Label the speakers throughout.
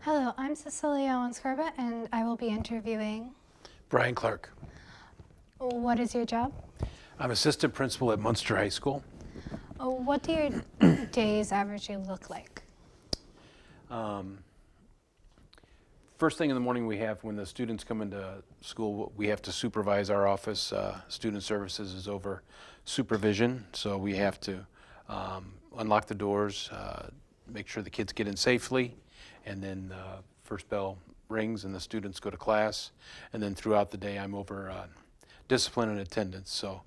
Speaker 1: Hello, I'm Cecilia Onscarba, and I will be interviewing.
Speaker 2: Brian Clark.
Speaker 1: What is your job?
Speaker 2: I'm assistant principal at Munster High School.
Speaker 1: What do your days averagely look like?
Speaker 2: First thing in the morning we have, when the students come into school, we have to supervise our office. Student services is over supervision, so we have to unlock the doors, make sure the kids get in safely, and then first bell rings and the students go to class. And then throughout the day I'm over discipline and attendance. So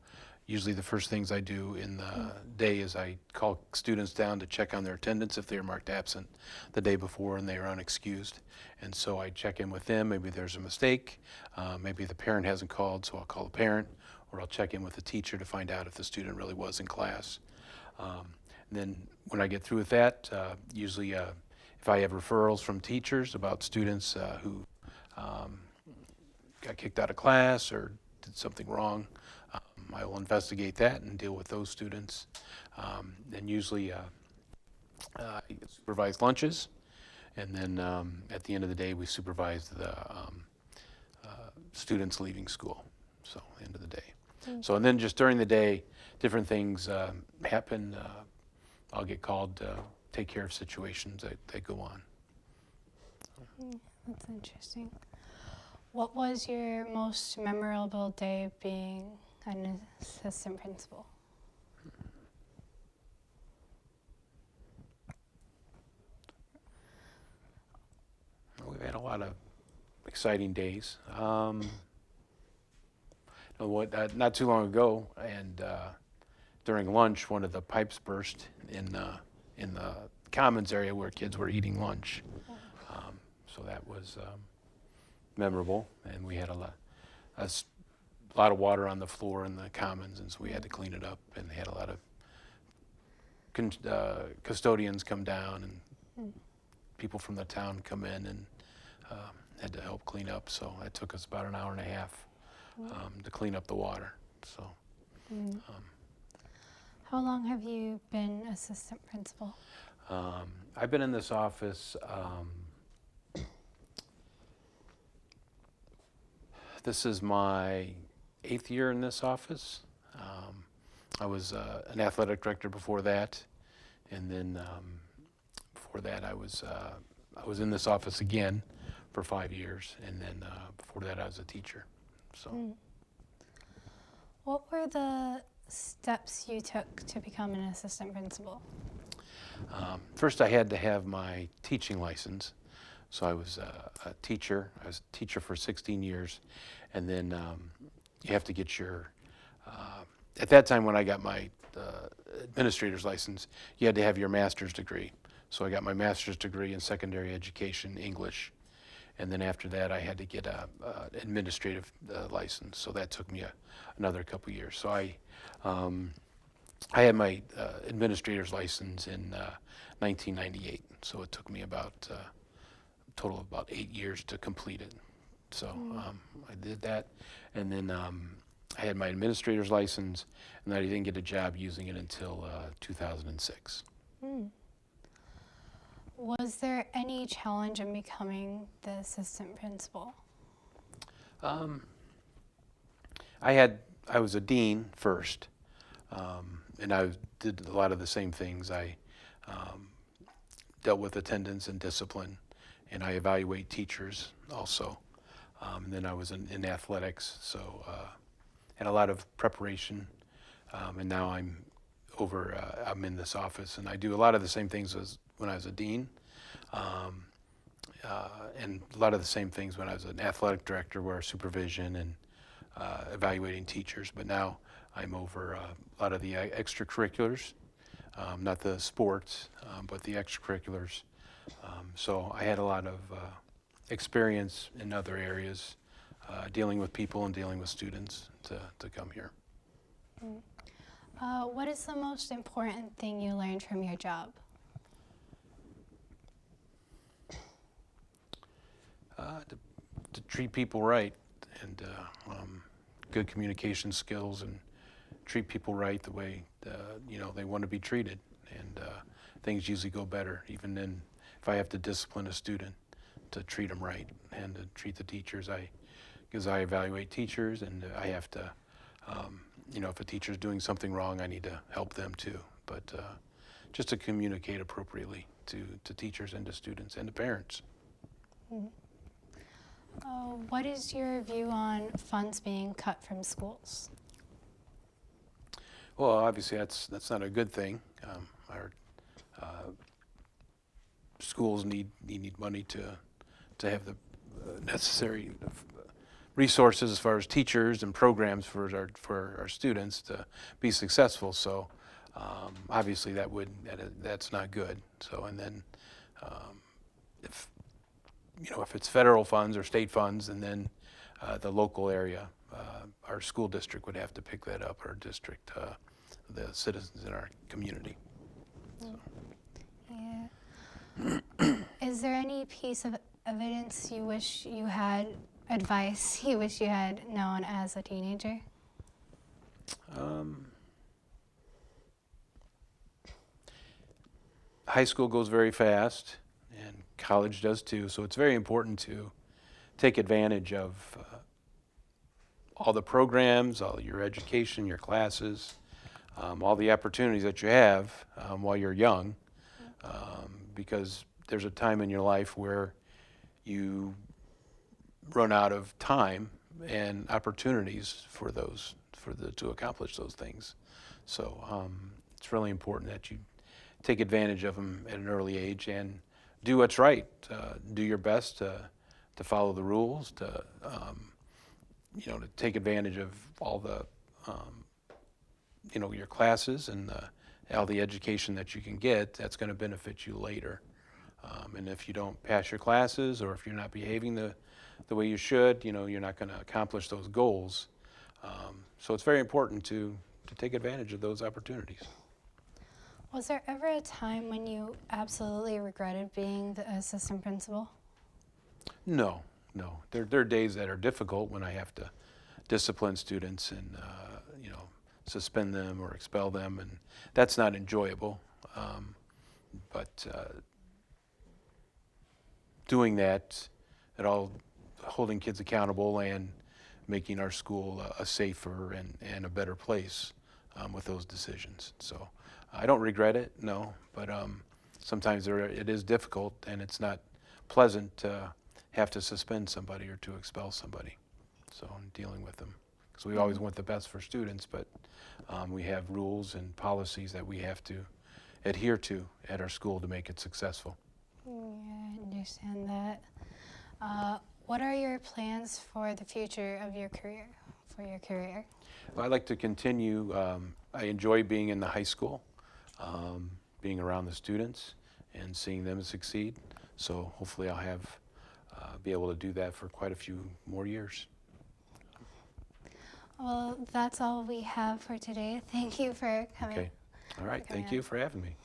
Speaker 2: usually the first things I do in the day is I call students down to check on their attendance if they are marked absent the day before and they are unexcused. And so I check in with them. Maybe there's a mistake. Maybe the parent hasn't called, so I'll call the parent, or I'll check in with the teacher to find out if the student really was in class. And then when I get through with that, usually if I have referrals from teachers about students who got kicked out of class or did something wrong, I will investigate that and deal with those students. And usually I supervise lunches, and then at the end of the day we supervise the students leaving school, so end of the day. So and then just during the day, different things happen. I'll get called to take care of situations that go on.
Speaker 1: That's interesting. What was your most memorable day being an assistant principal?
Speaker 2: We've had a lot of exciting days. Not too long ago, and during lunch, one of the pipes burst in the commons area where kids were eating lunch. So that was memorable, and we had a lot of water on the floor in the commons, and so we had to clean it up. And they had a lot of custodians come down, and people from the town come in and had to help clean up. So it took us about an hour and a half to clean up the water. So.
Speaker 1: How long have you been assistant principal?
Speaker 2: I've been in this office. This is my 8th year in this office. I was an athletic director before that, and then before that I was in this office again for 5 years, and then before that I was a teacher. So.
Speaker 1: What were the steps you took to become an assistant principal?
Speaker 2: First I had to have my teaching license. So I was a teacher. I was a teacher for 16 years. And then you have to get your, at that time when I got my administrator's license, you had to have your master's degree. So I got my master's degree in secondary education, English. And then after that I had to get a administrative license. So that took me another couple years. So I had my administrator's license in 1998. So it took me about total of about 8 years to complete it. So I did that, and then I had my administrator's license, and I didn't get a job using it until 2006.
Speaker 1: Was there any challenge in becoming the assistant principal?
Speaker 2: I was a dean first, and I did a lot of the same things. I dealt with attendance and discipline, and I evaluate teachers also. And then I was in athletics, so had a lot of preparation. And now I'm in this office, and I do a lot of the same things as when I was a dean, and a lot of the same things when I was an athletic director, where supervision and evaluating teachers. But now I'm over a lot of the extracurriculars, not the sports, but the extracurriculars. So I had a lot of experience in other areas, dealing with people and dealing with students to come here.
Speaker 1: What is the most important thing you learned from your job?
Speaker 2: To treat people right, and good communication skills, and treat people right the way they want to be treated, and things usually go better even then if I have to discipline a student. to treat them right and to treat the teachers. Because I evaluate teachers, and I have to, if a teacher's doing something wrong, I need to help them too. But just to communicate appropriately to teachers and to students and to parents.
Speaker 1: Mm. What is your view on funds being cut from schools?
Speaker 2: Well, obviously that's not a good thing. Our schools need money to have the necessary resources as far as teachers and programs for our students to be successful. So obviously that's not good. So and then if it's federal funds or state funds, and then the local area, our school district would have to pick that up. Our district, the citizens in our community. So.
Speaker 1: Yeah. Is there any piece of evidence you wish you had, advice you wish you had known as a teenager?
Speaker 2: High school goes very fast, and college does too. So it's very important to take advantage of all the programs, all your education, your classes, all the opportunities that you have while you're young, because there's a time in your life where you run out of time and opportunities to accomplish those things. So it's really important that you take advantage of them at an early age and do what's right. Do your best to follow the rules, to take advantage of all the your classes and all the education that you can get. That's going to benefit you later. And if you don't pass your classes, or if you're not behaving the way you should, you're not going to accomplish those goals. So it's very important to take advantage of those opportunities.
Speaker 1: Was there ever a time when you absolutely regretted being the assistant principal?
Speaker 2: No. There are days that are difficult when I have to discipline students and suspend them or expel them, and that's not enjoyable. But doing that, holding kids accountable and making our school a safer and a better place with those decisions. So I don't regret it, no, but sometimes it is difficult, and it's not pleasant to have to suspend somebody or to expel somebody. So I'm dealing with them, because we always want the best for students, but we have rules and policies that we have to adhere to at our school to make it successful.
Speaker 1: Yeah, I understand that. What are your plans for the future of your career,
Speaker 2: Well, I'd like to continue. I enjoy being in the high school, being around the students and seeing them succeed. So hopefully I'll be able to do that for quite a few more years.
Speaker 1: Well, that's all we have for today. Thank you for coming.
Speaker 2: Okay. All right. Thank you for having me.